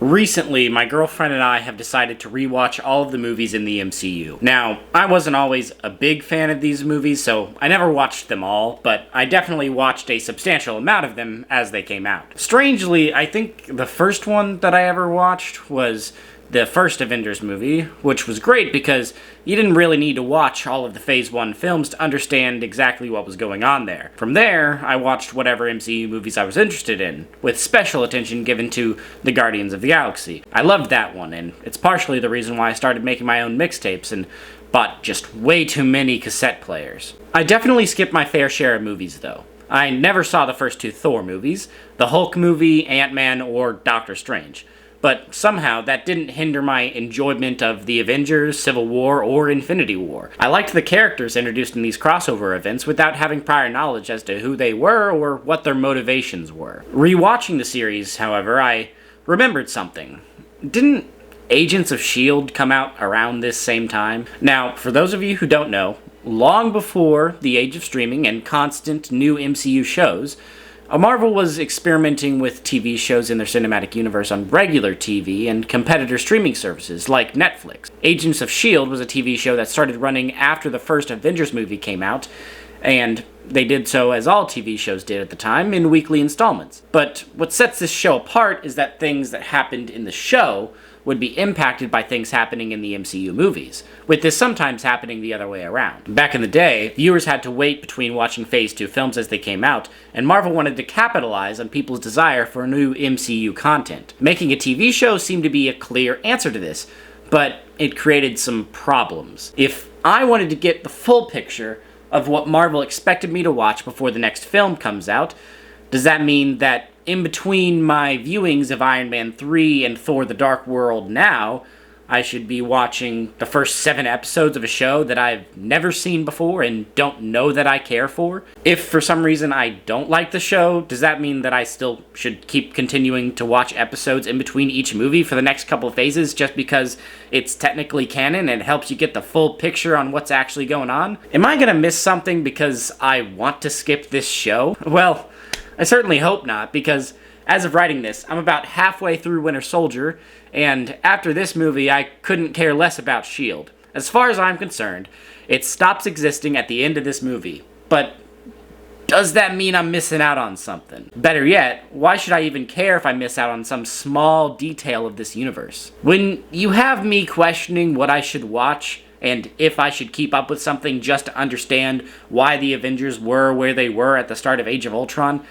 Recently, my girlfriend and I have decided to rewatch all of the movies in the MCU. Now, I wasn't always a big fan of these movies, so I never watched them all, but I definitely watched a substantial amount of them as they came out. Strangely, I think the first one that I ever watched was the first Avengers movie, which was great because you didn't really need to watch all of the Phase 1 films to understand exactly what was going on there. From there, I watched whatever MCU movies I was interested in, with special attention given to the Guardians of the Galaxy. I loved that one, and it's partially the reason why I started making my own mixtapes and bought just way too many cassette players. I definitely skipped my fair share of movies, though. I never saw the first two Thor movies, the Hulk movie, Ant-Man, or Doctor Strange. But somehow, that didn't hinder my enjoyment of the Avengers, Civil War, or Infinity War. I liked the characters introduced in these crossover events without having prior knowledge as to who they were or what their motivations were. Rewatching the series, however, I remembered something. Didn't Agents of S.H.I.E.L.D. come out around this same time? Now, for those of you who don't know, long before the age of streaming and constant new MCU shows, Marvel was experimenting with TV shows in their cinematic universe on regular TV and competitor streaming services like Netflix. Agents of S.H.I.E.L.D. was a TV show that started running after the first Avengers movie came out, and they did so, as all TV shows did at the time, in weekly installments. But what sets this show apart is that things that happened in the show would be impacted by things happening in the MCU movies, with this sometimes happening the other way around. Back in the day, viewers had to wait between watching Phase 2 films as they came out, and Marvel wanted to capitalize on people's desire for new MCU content. Making a TV show seemed to be a clear answer to this, but it created some problems. If I wanted to get the full picture of what Marvel expected me to watch before the next film comes out, does that mean that in between my viewings of Iron Man 3 and Thor the Dark World now, I should be watching the first 7 episodes of a show that I've never seen before and don't know that I care for? If for some reason I don't like the show, does that mean that I still should keep continuing to watch episodes in between each movie for the next couple of phases just because it's technically canon and helps you get the full picture on what's actually going on? Am I gonna miss something because I want to skip this show? Well, I certainly hope not, because as of writing this, I'm about halfway through Winter Soldier, and after this movie, I couldn't care less about S.H.I.E.L.D. As far as I'm concerned, it stops existing at the end of this movie. But does that mean I'm missing out on something? Better yet, why should I even care if I miss out on some small detail of this universe? When you have me questioning what I should watch, and if I should keep up with something just to understand why the Avengers were where they were at the start of Age of Ultron,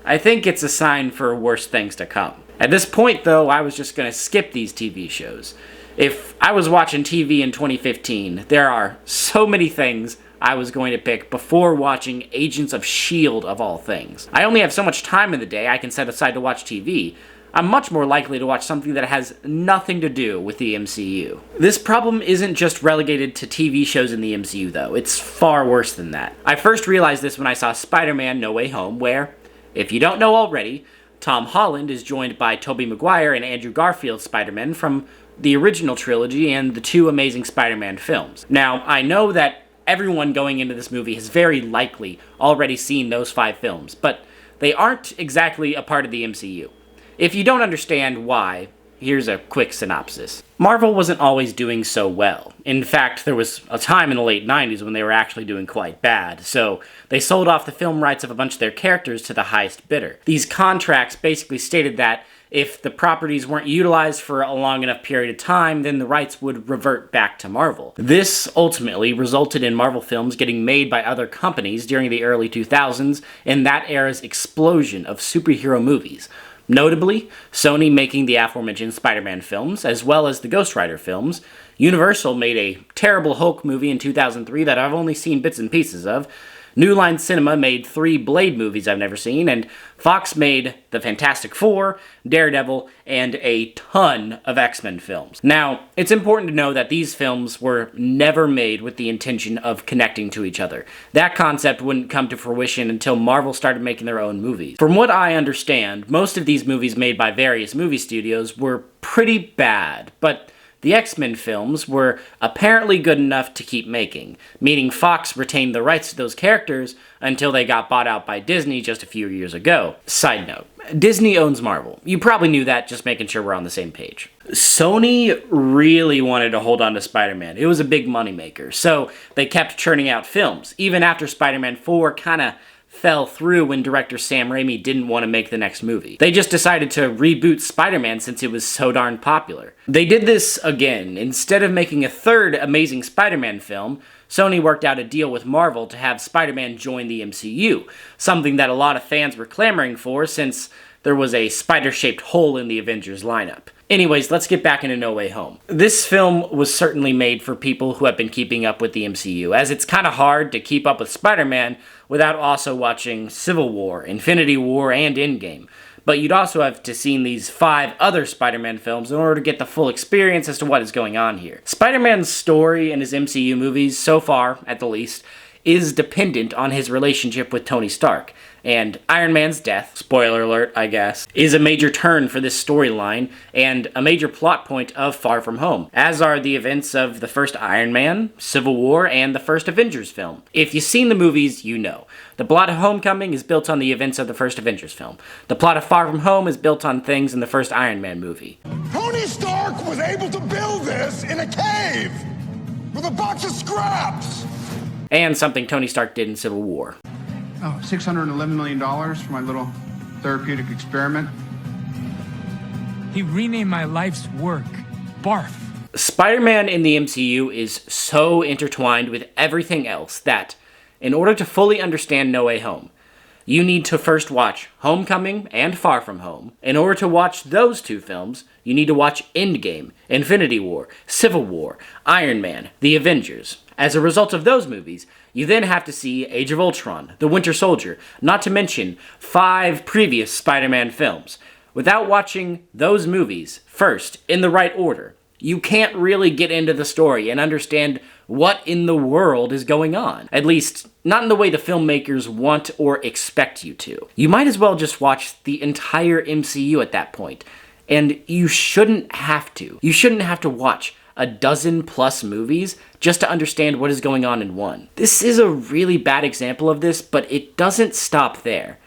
I think it's a sign for worse things to come. At this point, though, I was just going to skip these TV shows. If I was watching TV in 2015, there are so many things I was going to pick before watching Agents of S.H.I.E.L.D. of all things. I only have so much time in the day I can set aside to watch TV. I'm much more likely to watch something that has nothing to do with the MCU. This problem isn't just relegated to TV shows in the MCU, though. It's far worse than that. I first realized this when I saw Spider-Man No Way Home, where, if you don't know already, Tom Holland is joined by Tobey Maguire and Andrew Garfield's Spider-Man from the original trilogy and the 2 Amazing Spider-Man films. Now, I know that everyone going into this movie has very likely already seen those 5 films, but they aren't exactly a part of the MCU. If you don't understand why, here's a quick synopsis. Marvel wasn't always doing so well. In fact, there was a time in the late 90s when they were actually doing quite bad, so they sold off the film rights of a bunch of their characters to the highest bidder. These contracts basically stated that if the properties weren't utilized for a long enough period of time, then the rights would revert back to Marvel. This ultimately resulted in Marvel films getting made by other companies during the early 2000s and that era's explosion of superhero movies. Notably, Sony making the aforementioned Spider-Man films, as well as the Ghost Rider films. Universal made a terrible Hulk movie in 2003 that I've only seen bits and pieces of. New Line Cinema made 3 Blade movies I've never seen, and Fox made The Fantastic Four, Daredevil, and a ton of X-Men films. Now, it's important to know that these films were never made with the intention of connecting to each other. That concept wouldn't come to fruition until Marvel started making their own movies. From what I understand, most of these movies made by various movie studios were pretty bad, but The X-Men films were apparently good enough to keep making, meaning Fox retained the rights to those characters until they got bought out by Disney just a few years ago. Side note, Disney owns Marvel. You probably knew that, just making sure we're on the same page. Sony really wanted to hold on to Spider-Man. It was a big moneymaker, so they kept churning out films, even after Spider-Man 4 kinda fell through when director Sam Raimi didn't want to make the next movie. They just decided to reboot Spider-Man since it was so darn popular. They did this again. Instead of making a third Amazing Spider-Man film, Sony worked out a deal with Marvel to have Spider-Man join the MCU, something that a lot of fans were clamoring for since there was a spider-shaped hole in the Avengers lineup. Anyways, let's get back into No Way Home. This film was certainly made for people who have been keeping up with the MCU, as it's kind of hard to keep up with Spider-Man without also watching Civil War, Infinity War, and Endgame. But you'd also have to seen these 5 other Spider-Man films in order to get the full experience as to what is going on here. Spider-Man's story in his MCU movies, so far at the least, is dependent on his relationship with Tony Stark. And Iron Man's death, spoiler alert, I guess, is a major turn for this storyline and a major plot point of Far From Home, as are the events of the first Iron Man, Civil War, and the first Avengers film. If you've seen the movies, you know. The plot of Homecoming is built on the events of the first Avengers film. The plot of Far From Home is built on things in the first Iron Man movie. Tony Stark was able to build this in a cave with a box of scraps! And something Tony Stark did in Civil War. Oh, $611 million for my little therapeutic experiment. He renamed my life's work. Barf. Spider-Man in the MCU is so intertwined with everything else that, in order to fully understand No Way Home, you need to first watch Homecoming and Far From Home. In order to watch those 2 films, you need to watch Endgame, Infinity War, Civil War, Iron Man, The Avengers. As a result of those movies, you then have to see Age of Ultron, The Winter Soldier, not to mention 5 previous Spider-Man films. Without watching those movies first, in the right order, you can't really get into the story and understand what in the world is going on. At least, not in the way the filmmakers want or expect you to. You might as well just watch the entire MCU at that point. And you shouldn't have to. You shouldn't have to watch a dozen plus movies just to understand what is going on in one. This is a really bad example of this, but it doesn't stop there.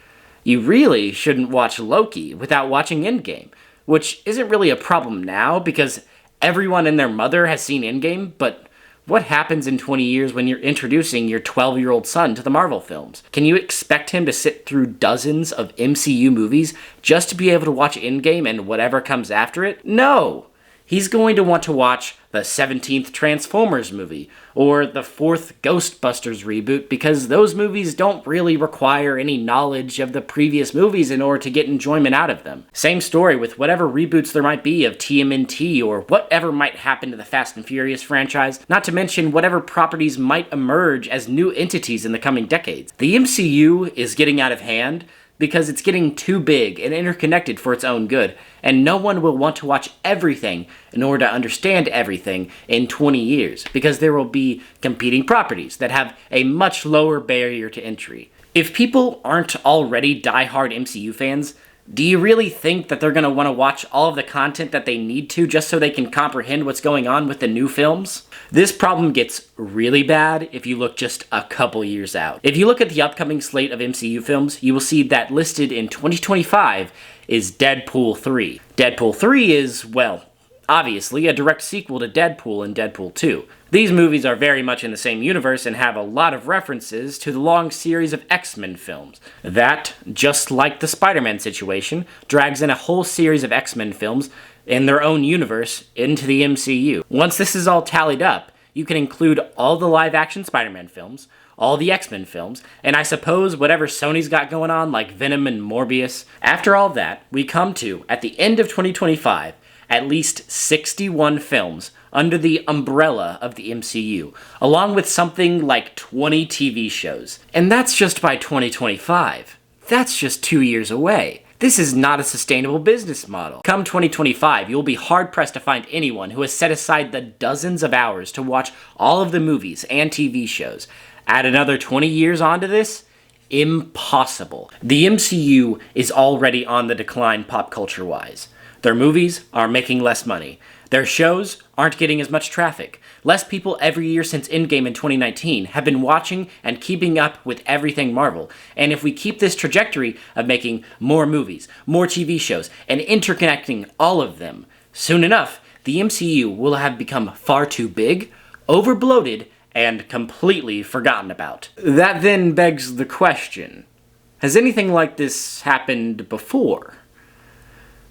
You really shouldn't watch Loki without watching Endgame, which isn't really a problem now because everyone and their mother has seen Endgame, but what happens in 20 years when you're introducing your 12-year-old son to the Marvel films? Can you expect him to sit through dozens of MCU movies just to be able to watch Endgame and whatever comes after it? No! He's going to want to watch the 17th Transformers movie, or the 4th Ghostbusters reboot, because those movies don't really require any knowledge of the previous movies in order to get enjoyment out of them. Same story with whatever reboots there might be of TMNT, or whatever might happen to the Fast and Furious franchise, not to mention whatever properties might emerge as new entities in the coming decades. The MCU is getting out of hand, because it's getting too big and interconnected for its own good, and no one will want to watch everything in order to understand everything in 20 years, because there will be competing properties that have a much lower barrier to entry. If people aren't already die-hard MCU fans, do you really think that they're going to want to watch all of the content that they need to just so they can comprehend what's going on with the new films? This problem gets really bad if you look just a couple years out. If you look at the upcoming slate of MCU films, you will see that listed in 2025 is Deadpool 3. Deadpool 3 is, well, obviously a direct sequel to Deadpool and Deadpool 2. These movies are very much in the same universe and have a lot of references to the long series of X-Men films. That, just like the Spider-Man situation, drags in a whole series of X-Men films in their own universe into the MCU. Once this is all tallied up, you can include all the live-action Spider-Man films, all the X-Men films, and I suppose whatever Sony's got going on, like Venom and Morbius. After all that, we come to, at the end of 2025, at least 61 films under the umbrella of the MCU, along with something like 20 TV shows. And that's just by 2025. That's just 2 years away. This is not a sustainable business model. Come 2025, you'll be hard-pressed to find anyone who has set aside the dozens of hours to watch all of the movies and TV shows. Add another 20 years onto this? Impossible. The MCU is already on the decline pop culture-wise. Their movies are making less money. Their shows aren't getting as much traffic. Less people every year since Endgame in 2019 have been watching and keeping up with everything Marvel. And if we keep this trajectory of making more movies, more TV shows, and interconnecting all of them, soon enough, the MCU will have become far too big, over-bloated, and completely forgotten about. That then begs the question, has anything like this happened before?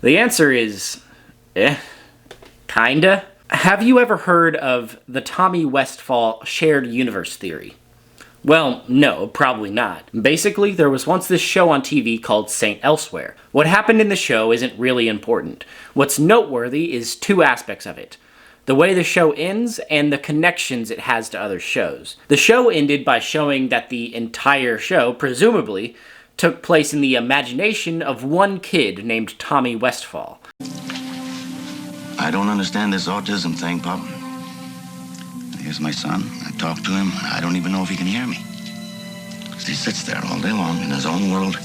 The answer is, kinda. Have you ever heard of the Tommy Westphall shared universe theory? Well, no, probably not. Basically, there was once this show on TV called Saint Elsewhere. What happened in the show isn't really important. What's noteworthy is two aspects of it: the way the show ends and the connections it has to other shows. The show ended by showing that the entire show, presumably, took place in the imagination of one kid named Tommy Westphall. I don't understand this autism thing, Pop. Here's my son. I talk to him. I don't even know if he can hear me. 'Cause he sits there all day long in his own world,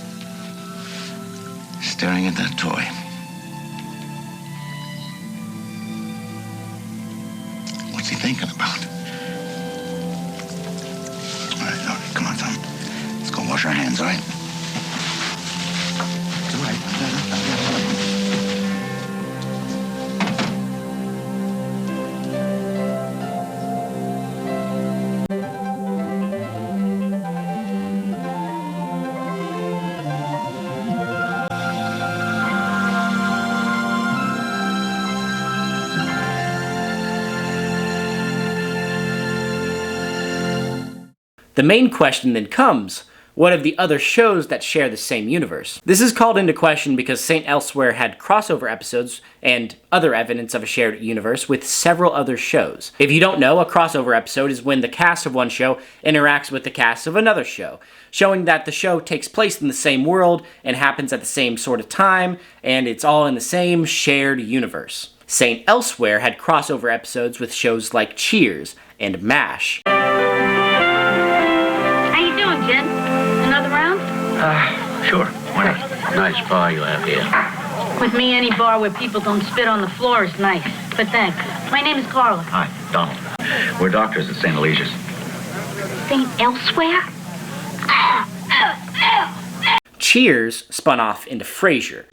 staring at that toy. What's he thinking about? All right, come on, son. Let's go wash our hands, all right? It's all right. The main question then comes, what of the other shows that share the same universe? This is called into question because Saint Elsewhere had crossover episodes and other evidence of a shared universe with several other shows. If you don't know, a crossover episode is when the cast of one show interacts with the cast of another show, showing that the show takes place in the same world and happens at the same sort of time, and it's all in the same shared universe. Saint Elsewhere had crossover episodes with shows like Cheers and MASH. Jen, another round? Sure. Why not? Nice bar you have here. With me, any bar where people don't spit on the floor is nice. But thanks. My name is Carla. Hi, Donald. We're doctors at St. Alicia's. Saint Elsewhere? Cheers spun off into Frasier.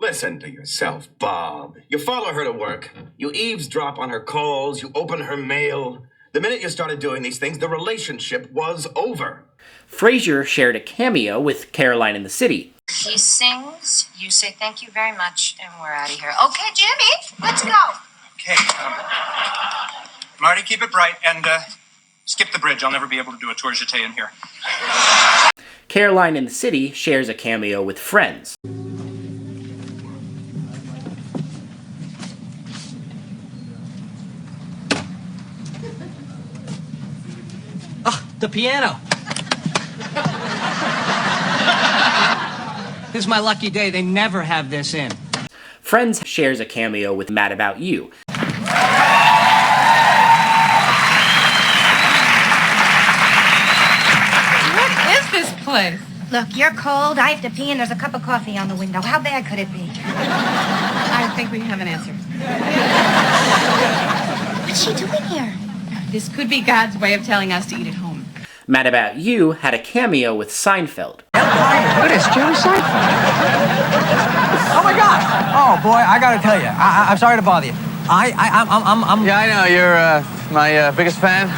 Listen to yourself, Bob. You follow her to work. You eavesdrop on her calls. You open her mail. The minute you started doing these things, the relationship was over. Frasier shared a cameo with Caroline in the City. He sings, you say thank you very much, and we're out of here. Okay, Jimmy, let's go. Okay, Marty, keep it bright, and skip the bridge. I'll never be able to do a tour jeté in here. Caroline in the City shares a cameo with Friends. The piano. This is my lucky day. They never have this in. Friends shares a cameo with Mad About You. What is this place? Look, you're cold, I have to pee, and there's a cup of coffee on the window. How bad could it be? I think we have an answer. What's she doing here? This could be God's way of telling us to eat at home. Mad About You had a cameo with Seinfeld. What is Jerry Seinfeld? Oh my God! Oh boy, I gotta tell you, I'm sorry to bother you. I'm. Yeah, I know. You're my biggest fan.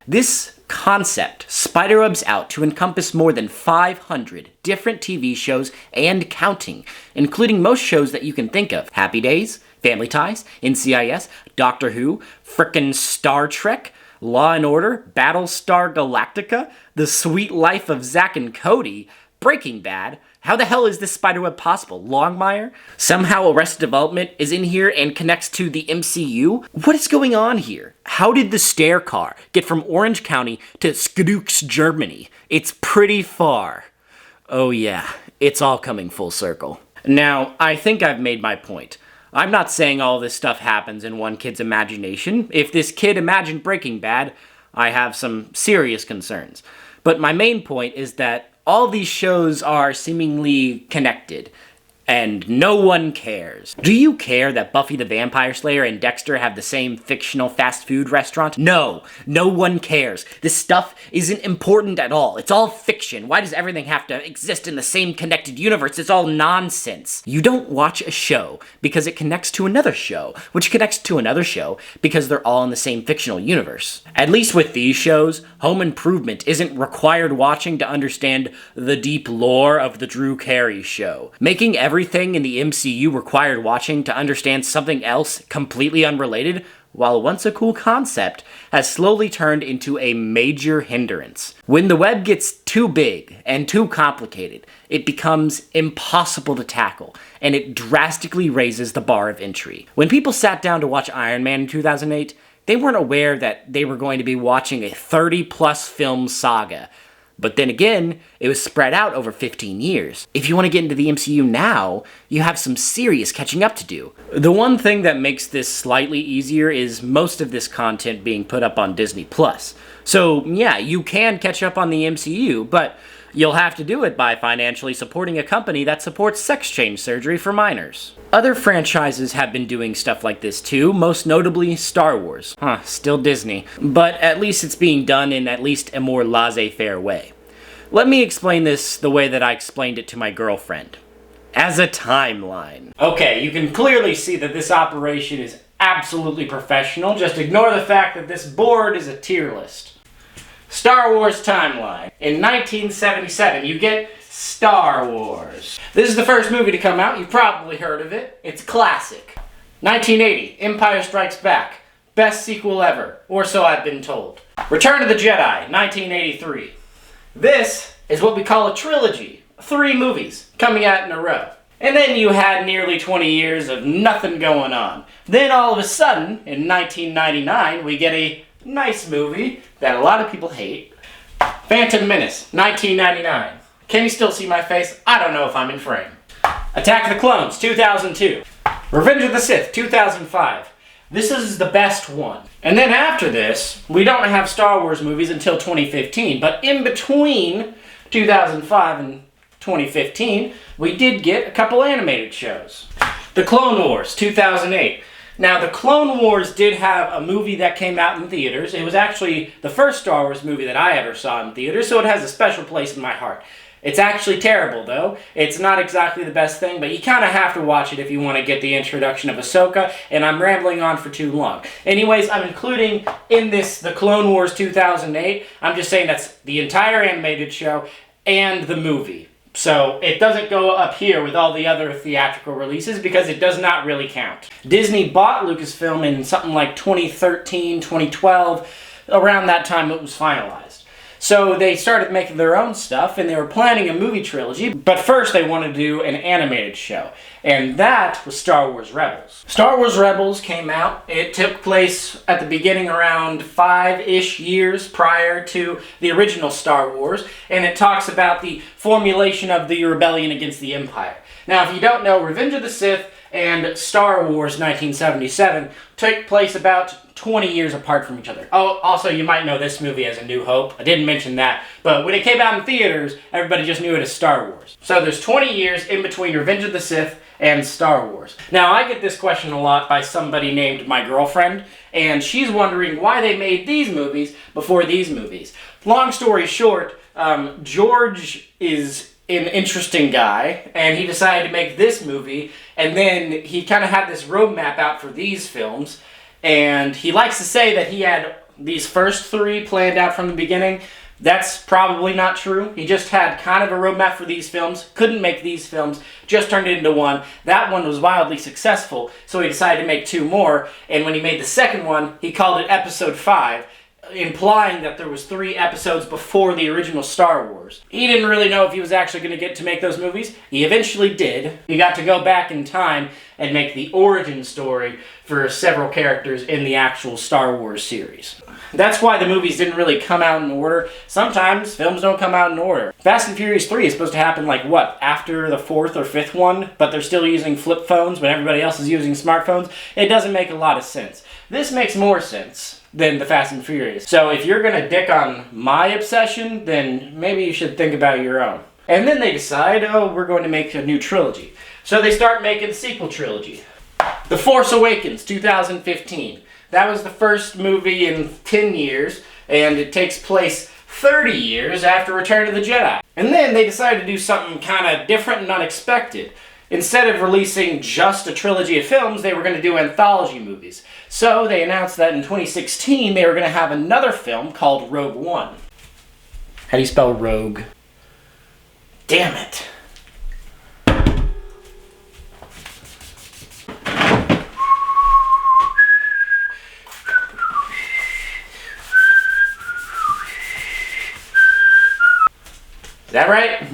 This concept spider-webs out to encompass more than 500 different TV shows and counting, including most shows that you can think of. Happy Days, Family Ties, NCIS, Doctor Who, frickin' Star Trek, Law and Order, Battlestar Galactica, The Sweet Life of Zack and Cody, Breaking Bad. How the hell is this spiderweb possible? Longmire? Somehow Arrested Development is in here and connects to the MCU? What is going on here? How did the stair car get from Orange County to Skadooks, Germany? It's pretty far. Oh yeah, it's all coming full circle. Now, I think I've made my point. I'm not saying all this stuff happens in one kid's imagination. If this kid imagined Breaking Bad, I have some serious concerns. But my main point is that All these shows are seemingly connected, and no one cares. Do you care that Buffy the Vampire Slayer and Dexter have the same fictional fast food restaurant? No, no one cares. This stuff isn't important at all. It's all fiction. Why does everything have to exist in the same connected universe? It's all nonsense. You don't watch a show because it connects to another show, which connects to another show because they're all in the same fictional universe. At least with these shows, Home Improvement isn't required watching to understand the deep lore of the Drew Carey Show. Making everything in the MCU required watching to understand something else completely unrelated, while once a cool concept, has slowly turned into a major hindrance. When the web gets too big and too complicated, it becomes impossible to tackle, and it drastically raises the bar of entry. When people sat down to watch Iron Man in 2008, they weren't aware that they were going to be watching a 30-plus film saga. But then again, it was spread out over 15 years. If you want to get into the MCU now, you have some serious catching up to do. The one thing that makes this slightly easier is most of this content being put up on Disney+. So yeah, you can catch up on the MCU, but you'll have to do it by financially supporting a company that supports sex change surgery for minors. Other franchises have been doing stuff like this too, most notably Star Wars. Still Disney. But at least it's being done in at least a more laissez-faire way. Let me explain this the way that I explained it to my girlfriend. As a timeline. Okay, you can clearly see that this operation is absolutely professional. Just ignore the fact that this board is a tier list. Star Wars timeline. In 1977, you get Star Wars. This is the first movie to come out. You've probably heard of it. It's classic. 1980, Empire Strikes Back. Best sequel ever, or so I've been told. Return of the Jedi, 1983. This is what we call a trilogy. 3 movies coming out in a row. And then you had nearly 20 years of nothing going on. Then all of a sudden, in 1999, we get a nice movie that a lot of people hate. Phantom Menace, 1999. Can you still see my face? I don't know if I'm in frame. Attack of the Clones, 2002. Revenge of the Sith, 2005. This is the best one. And then after this, we don't have Star Wars movies until 2015, but in between 2005 and 2015, we did get a couple animated shows. The Clone Wars, 2008. Now, The Clone Wars did have a movie that came out in theaters. It was actually the first Star Wars movie that I ever saw in theaters, so it has a special place in my heart. It's actually terrible, though. It's not exactly the best thing, but you kind of have to watch it if you want to get the introduction of Ahsoka, and I'm rambling on for too long. Anyways, I'm including in this The Clone Wars 2008. I'm just saying that's the entire animated show and the movie. So it doesn't go up here with all the other theatrical releases because it does not really count. Disney bought Lucasfilm in something like 2013, 2012. Around that time it was finalized. So they started making their own stuff, and they were planning a movie trilogy, but first they wanted to do an animated show, and that was Star Wars Rebels. Star Wars Rebels came out. It took place at the beginning around 5-ish years prior to the original Star Wars, and it talks about the formulation of the rebellion against the Empire. Now, if you don't know, Revenge of the Sith and Star Wars 1977 took place about 20 years apart from each other. Oh, also, you might know this movie as A New Hope. I didn't mention that, but when it came out in theaters, everybody just knew it as Star Wars. So there's 20 years in between Revenge of the Sith and Star Wars. Now, I get this question a lot by somebody named my girlfriend, and she's wondering why they made these movies before these movies. Long story short, George is an interesting guy, and he decided to make this movie, and then he kind of had this roadmap out for these films, and he likes to say that he had these first 3 planned out from the beginning. That's probably not true. He just had kind of a roadmap for these films, couldn't make these films, just turned it into one. That one was wildly successful, so he decided to make 2 more, and when he made the second one, he called it Episode 5, implying that there was 3 episodes before the original Star Wars. He didn't really know if he was actually going to get to make those movies. He eventually did. He got to go back in time and make the origin story for several characters in the actual Star Wars series. That's why the movies didn't really come out in order. Sometimes films don't come out in order. Fast and Furious 3 is supposed to happen like, what, after the 4th or 5th one? But they're still using flip phones when everybody else is using smartphones? It doesn't make a lot of sense. This makes more sense. than the Fast and Furious. So if you're gonna dick on my obsession, then maybe you should think about your own. And then they decide, oh, we're going to make a new trilogy. So they start making a sequel trilogy. The Force Awakens, 2015. That was the first movie in 10 years, and it takes place 30 years after Return of the Jedi. And then they decided to do something kind of different and unexpected. Instead of releasing just a trilogy of films, they were going to do anthology movies. So they announced that in 2016 they were going to have another film called Rogue One. How do you spell rogue? Damn it. Is that right?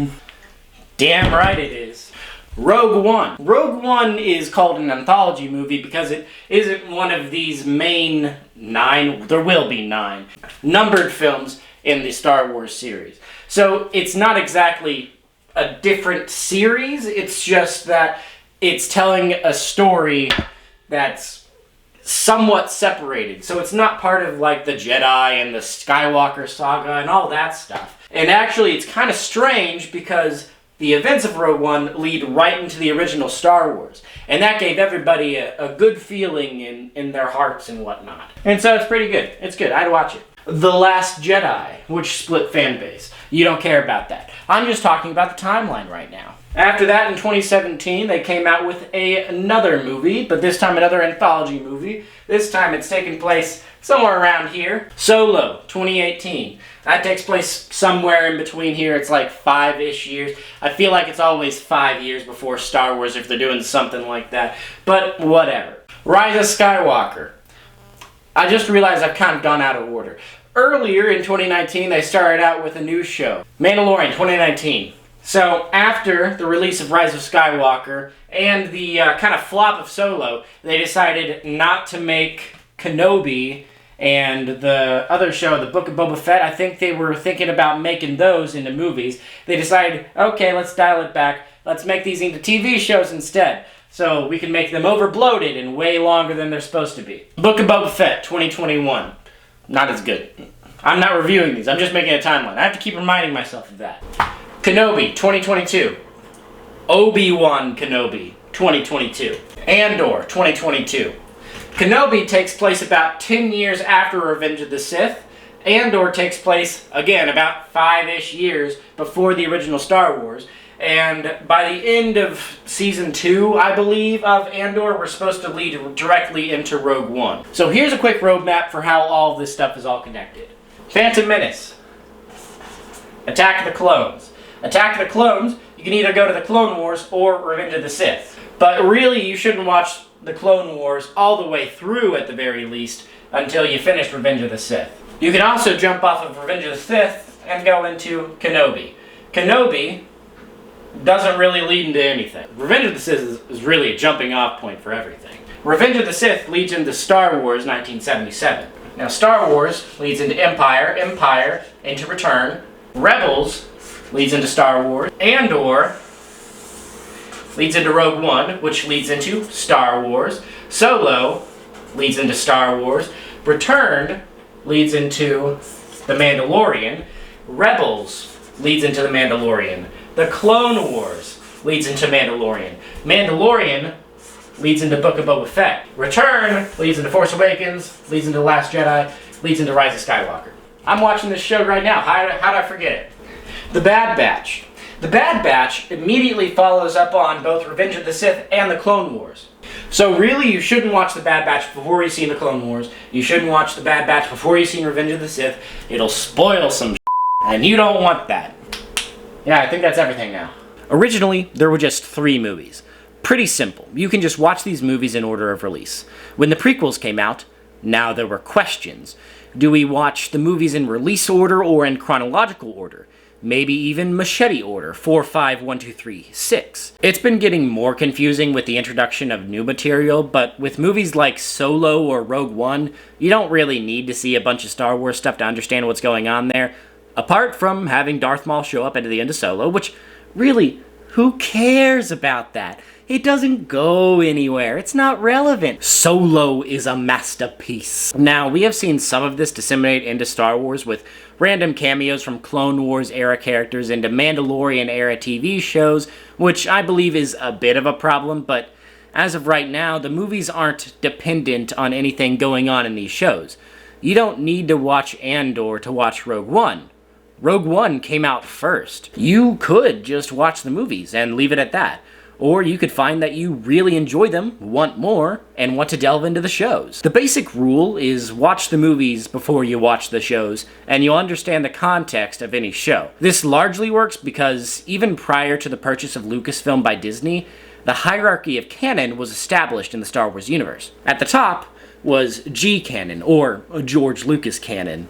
Damn right it is. Rogue One. Rogue One is called an anthology movie because it isn't one of these main 9, there will be 9, numbered films in the Star Wars series. So it's not exactly a different series, it's just that it's telling a story that's somewhat separated. So it's not part of like the Jedi and the Skywalker saga and all that stuff. And actually it's kind of strange because the events of Rogue One lead right into the original Star Wars. And that gave everybody a good feeling in their hearts and whatnot. And so it's pretty good. It's good. I'd watch it. The Last Jedi, which split fan base. You don't care about that. I'm just talking about the timeline right now. After that, in 2017, they came out with another movie, but this time another anthology movie. This time it's taking place somewhere around here. Solo, 2018. That takes place somewhere in between here. It's like 5-ish years. I feel like it's always 5 years before Star Wars if they're doing something like that. But whatever. Rise of Skywalker. I just realized I've kind of gone out of order. Earlier in 2019, they started out with a new show. Mandalorian, 2019. So after the release of Rise of Skywalker and the kind of flop of Solo, they decided not to make Kenobi and the other show, the Book of Boba Fett. I think they were thinking about making those into movies. They decided, okay, let's dial it back. Let's make these into TV shows instead, so we can make them over-bloated and way longer than they're supposed to be. Book of Boba Fett, 2021. Not as good. I'm not reviewing these. I'm just making a timeline. I have to keep reminding myself of that. Kenobi, 2022. Obi-Wan Kenobi, 2022. Andor, 2022. Kenobi takes place about 10 years after Revenge of the Sith. Andor takes place, again, about 5-ish years before the original Star Wars. And by the end of Season 2, I believe, of Andor, we're supposed to lead directly into Rogue One. So here's a quick roadmap for how all of this stuff is all connected. Phantom Menace. Attack of the Clones. Attack of the Clones, you can either go to the Clone Wars or Revenge of the Sith. But really, you shouldn't watch the Clone Wars all the way through, at the very least, until you finish Revenge of the Sith. You can also jump off of Revenge of the Sith and go into Kenobi. Kenobi doesn't really lead into anything. Revenge of the Sith is really a jumping off point for everything. Revenge of the Sith leads into Star Wars 1977. Now Star Wars leads into Empire, Empire into Return, Rebels leads into Star Wars, Andor leads into Rogue One, which leads into Star Wars, Solo leads into Star Wars, Return leads into The Mandalorian, Rebels leads into The Mandalorian, The Clone Wars leads into Mandalorian, Mandalorian leads into Book of Boba Fett, Return leads into Force Awakens, leads into Last Jedi, leads into Rise of Skywalker. I'm watching this show right now. How did I forget it? The Bad Batch. The Bad Batch immediately follows up on both Revenge of the Sith and the Clone Wars. So really, you shouldn't watch The Bad Batch before you've seen the Clone Wars. You shouldn't watch The Bad Batch before you've seen Revenge of the Sith. It'll spoil some shit, and you don't want that. Yeah, I think that's everything now. Originally, there were just 3 movies. Pretty simple. You can just watch these movies in order of release. When the prequels came out, now there were questions. Do we watch the movies in release order or in chronological order? Maybe even machete order, 4, 5, 1, 2, 3, 6. It's been getting more confusing with the introduction of new material, but with movies like Solo or Rogue One, you don't really need to see a bunch of Star Wars stuff to understand what's going on there. Apart from having Darth Maul show up at the end of Solo, which, really, who cares about that? It doesn't go anywhere. It's not relevant. Solo is a masterpiece. Now, we have seen some of this disseminate into Star Wars with random cameos from Clone Wars era characters into Mandalorian era TV shows, which I believe is a bit of a problem, but as of right now, the movies aren't dependent on anything going on in these shows. You don't need to watch Andor to watch Rogue One. Rogue One came out first. You could just watch the movies and leave it at that. Or you could find that you really enjoy them, want more, and want to delve into the shows. The basic rule is watch the movies before you watch the shows, and you'll understand the context of any show. This largely works because even prior to the purchase of Lucasfilm by Disney, the hierarchy of canon was established in the Star Wars universe. At the top was G-canon, or George Lucas canon.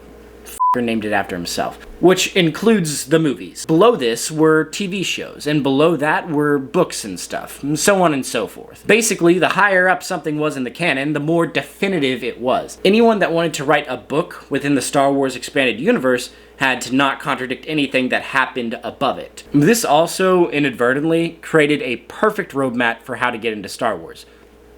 Named it after himself, which includes the movies. Below this were TV shows, and below that were books and stuff, and so on and so forth. Basically, the higher up something was in the canon, the more definitive it was. Anyone that wanted to write a book within the Star Wars expanded universe had to not contradict anything that happened above it. This also inadvertently created a perfect roadmap for how to get into Star Wars.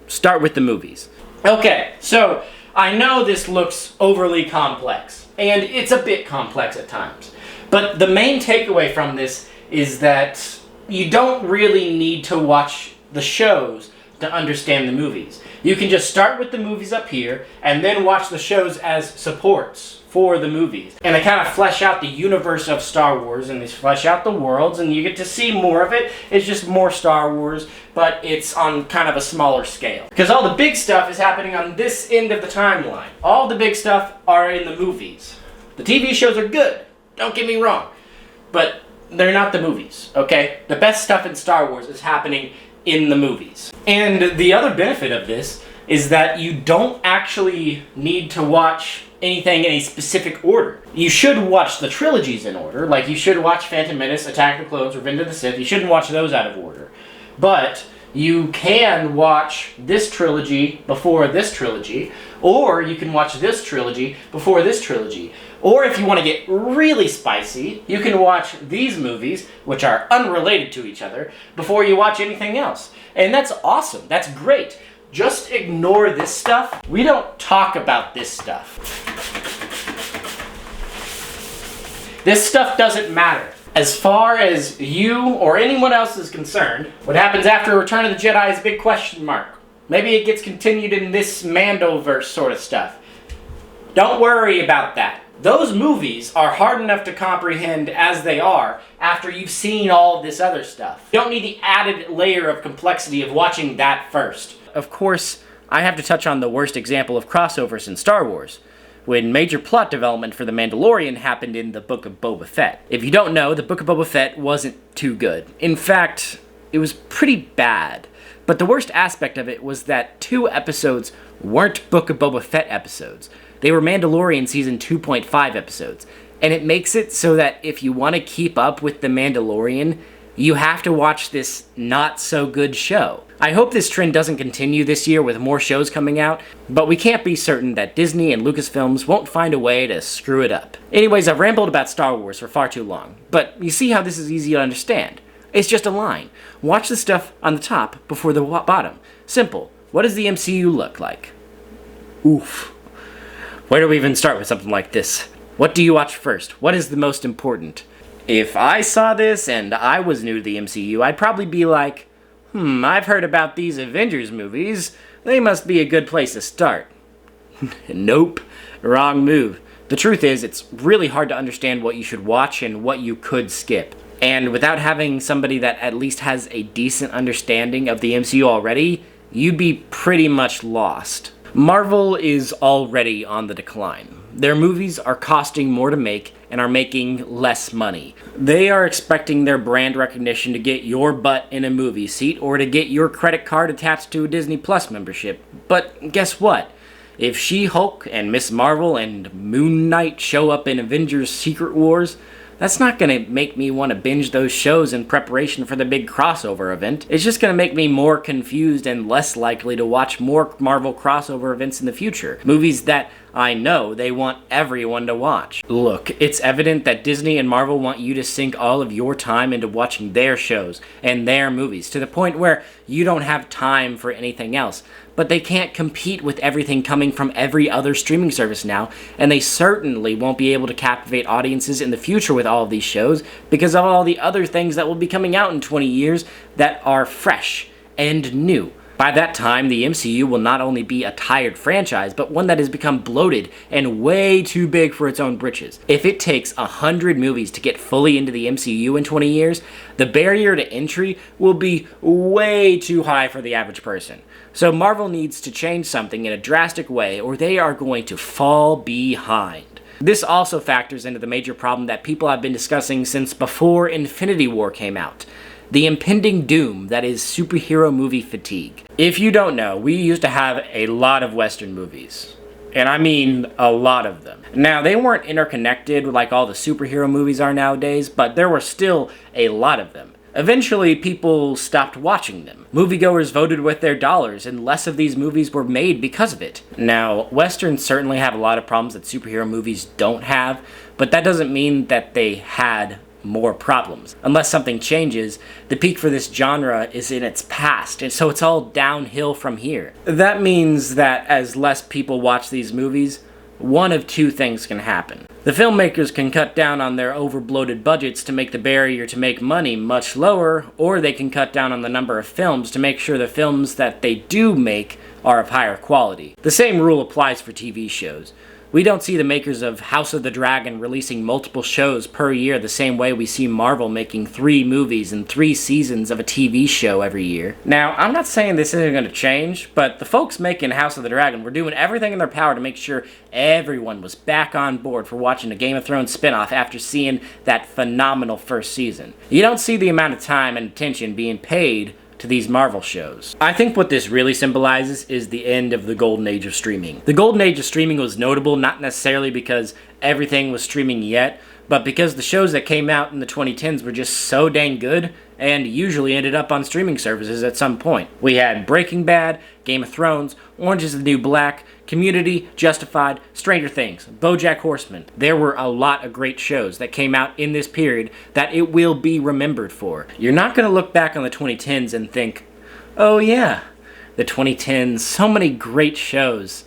Start with the movies. Okay, so I know this looks overly complex, and it's a bit complex at times. But the main takeaway from this is that you don't really need to watch the shows to understand the movies. You can just start with the movies up here, and then watch the shows as supports for the movies. And they kind of flesh out the universe of Star Wars, and they flesh out the worlds, and you get to see more of it. It's just more Star Wars, but it's on kind of a smaller scale. Because all the big stuff is happening on this end of the timeline. All the big stuff are in the movies. The TV shows are good, don't get me wrong, but they're not the movies, okay? The best stuff in Star Wars is happening in the movies. And the other benefit of this is that you don't actually need to watch anything in a specific order. You should watch the trilogies in order, like you should watch Phantom Menace, Attack of the Clones, Revenge of the Sith. You shouldn't watch those out of order. But you can watch this trilogy before this trilogy, or you can watch this trilogy before this trilogy. Or if you want to get really spicy, you can watch these movies, which are unrelated to each other, before you watch anything else. And that's awesome. That's great. Just ignore this stuff. We don't talk about this stuff. This stuff doesn't matter. As far as you or anyone else is concerned, what happens after Return of the Jedi is a big question mark. Maybe it gets continued in this Mandoverse sort of stuff. Don't worry about that. Those movies are hard enough to comprehend as they are after you've seen all this other stuff. You don't need the added layer of complexity of watching that first. Of course, I have to touch on the worst example of crossovers in Star Wars, when major plot development for The Mandalorian happened in the Book of Boba Fett. If you don't know, the Book of Boba Fett wasn't too good. In fact, it was pretty bad. But the worst aspect of it was that 2 episodes weren't Book of Boba Fett episodes. They were Mandalorian Season 2.5 episodes. And it makes it so that if you want to keep up with The Mandalorian, you have to watch this not-so-good show. I hope this trend doesn't continue this year with more shows coming out, but we can't be certain that Disney and Lucasfilms won't find a way to screw it up. Anyways, I've rambled about Star Wars for far too long, but you see how this is easy to understand. It's just a line. Watch the stuff on the top before the bottom. Simple. What does the MCU look like? Oof. Where do we even start with something like this? What do you watch first? What is the most important? If I saw this and I was new to the MCU, I'd probably be like, I've heard about these Avengers movies. They must be a good place to start. Nope. Wrong move. The truth is, it's really hard to understand what you should watch and what you could skip. And without having somebody that at least has a decent understanding of the MCU already, you'd be pretty much lost. Marvel is already on the decline. Their movies are costing more to make and are making less money. They are expecting their brand recognition to get your butt in a movie seat or to get your credit card attached to a Disney Plus membership. But guess what? If She-Hulk and Ms. Marvel and Moon Knight show up in Avengers Secret Wars, that's not going to make me want to binge those shows in preparation for the big crossover event. It's just going to make me more confused and less likely to watch more Marvel crossover events in the future. Movies that I know they want everyone to watch. Look, it's evident that Disney and Marvel want you to sink all of your time into watching their shows and their movies to the point where you don't have time for anything else. But they can't compete with everything coming from every other streaming service now, and they certainly won't be able to captivate audiences in the future with all of these shows because of all the other things that will be coming out in 20 years that are fresh and new. By that time, the MCU will not only be a tired franchise, but one that has become bloated and way too big for its own britches. If it takes 100 movies to get fully into the MCU in 20 years, the barrier to entry will be way too high for the average person. So Marvel needs to change something in a drastic way, or they are going to fall behind. This also factors into the major problem that people have been discussing since before Infinity War came out. The impending doom that is superhero movie fatigue. If you don't know, we used to have a lot of Western movies. And I mean a lot of them. Now, they weren't interconnected like all the superhero movies are nowadays, but there were still a lot of them. Eventually, people stopped watching them. Moviegoers voted with their dollars, and less of these movies were made because of it. Now, Westerns certainly have a lot of problems that superhero movies don't have, but that doesn't mean that they had more problems. Unless something changes, the peak for this genre is in its past, and so it's all downhill from here. That means that as less people watch these movies, one of two things can happen. The filmmakers can cut down on their over-bloated budgets to make the barrier to make money much lower, or they can cut down on the number of films to make sure the films that they do make are of higher quality. The same rule applies for TV shows. We don't see the makers of House of the Dragon releasing multiple shows per year the same way we see Marvel making 3 movies and 3 seasons of a TV show every year. Now, I'm not saying this isn't going to change, but the folks making House of the Dragon were doing everything in their power to make sure everyone was back on board for watching a Game of Thrones spinoff after seeing that phenomenal first season. You don't see the amount of time and attention being paid to these Marvel shows. I think what this really symbolizes is the end of the golden age of streaming. The golden age of streaming was notable not necessarily because everything was streaming yet, but because the shows that came out in the 2010s were just so dang good and usually ended up on streaming services at some point. We had Breaking Bad, Game of Thrones, Orange is the New Black, Community, Justified, Stranger Things, BoJack Horseman. There were a lot of great shows that came out in this period that it will be remembered for. You're not going to look back on the 2010s and think, oh yeah, the 2010s, so many great shows.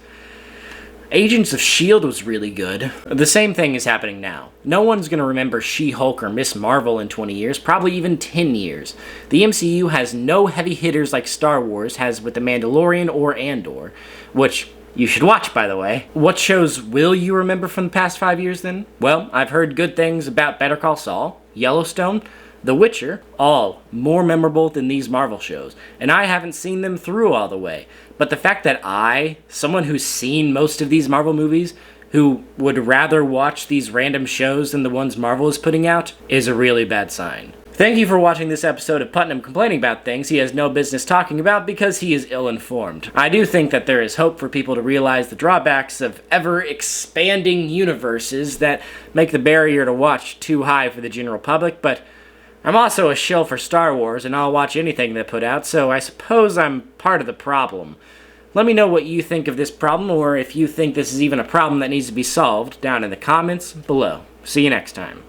Agents of S.H.I.E.L.D. was really good. The same thing is happening now. No one's going to remember She-Hulk or Miss Marvel in 20 years, probably even 10 years. The MCU has no heavy hitters like Star Wars has with The Mandalorian or Andor, which you should watch, by the way. What shows will you remember from the past 5 years then? Well, I've heard good things about Better Call Saul, Yellowstone, The Witcher, all more memorable than these Marvel shows, and I haven't seen them through all the way. But the fact that I, someone who's seen most of these Marvel movies, who would rather watch these random shows than the ones Marvel is putting out, is a really bad sign. Thank you for watching this episode of Putnam complaining about things he has no business talking about because he is ill-informed. I do think that there is hope for people to realize the drawbacks of ever-expanding universes that make the barrier to watch too high for the general public, but I'm also a shill for Star Wars, and I'll watch anything they put out, so I suppose I'm part of the problem. Let me know what you think of this problem, or if you think this is even a problem that needs to be solved, down in the comments below. See you next time.